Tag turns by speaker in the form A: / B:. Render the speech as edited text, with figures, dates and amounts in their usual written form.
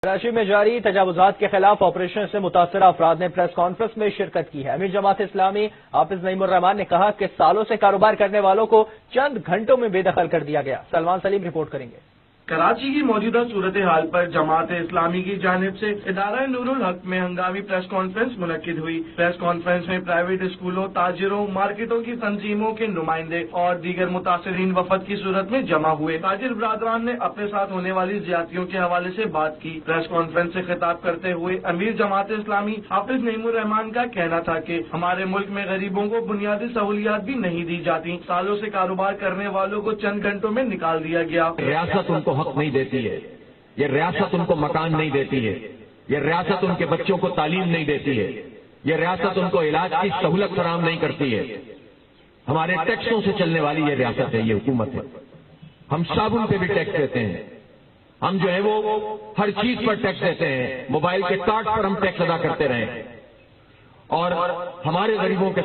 A: कराची में जारी तजावुजात के खिलाफ ऑपरेशन से मुतासरा अफराद ने प्रेस कॉन्फ्रेंस में शिरकत की है। अमीर जमात इस्लामी हाफिज नईमुर्रहमान ने कहा कि सालों से कारोबार करने वालों को चंद घंटों में बेदखल कर दिया गया। सलमान सलीम रिपोर्ट करेंगे।
B: कराची की मौजूदा सूरत हाल पर जमात इस्लामी की जानिब से इदारा नूरुल हक में हंगामी प्रेस कॉन्फ्रेंस मुनक्किद हुई। प्रेस कॉन्फ्रेंस में प्राइवेट स्कूलों, ताजिरों, मार्केटों की तंजीमों के नुमाइंदे और दीगर मुतासरीन वफद की सूरत में जमा हुए। ताजिर बरादरान ने अपने साथ होने वाली ज्यादतियों के हवाले से बात की। प्रेस कॉन्फ्रेंस से खिताब करते हुए अमीर जमात इस्लामी हाफिज नईमुर्रहमान का कहना था कि हमारे मुल्क में गरीबों को बुनियादी सहूलियात भी नहीं दी जाती। सालों से कारोबार करने वालों को चंद घंटों में निकाल दिया गया।
C: रियासत उनको हक नहीं देती है, ये रियासत उनको मकान नहीं देती है, ये रियासत उनके बच्चों को तालीम नहीं देती है, ये रियासत उनको इलाज की सहूलत फराहम नहीं करती है। हमारे टैक्सों से चलने वाली ये रियासत है, ये हुकूमत है। हम साबुन पे भी टैक्स देते हैं, हम जो है वो हर चीज पर टैक्स देते हैं, मोबाइल के कार्ड पर हम टैक्स अदा करते रहे और हमारे गरीबों के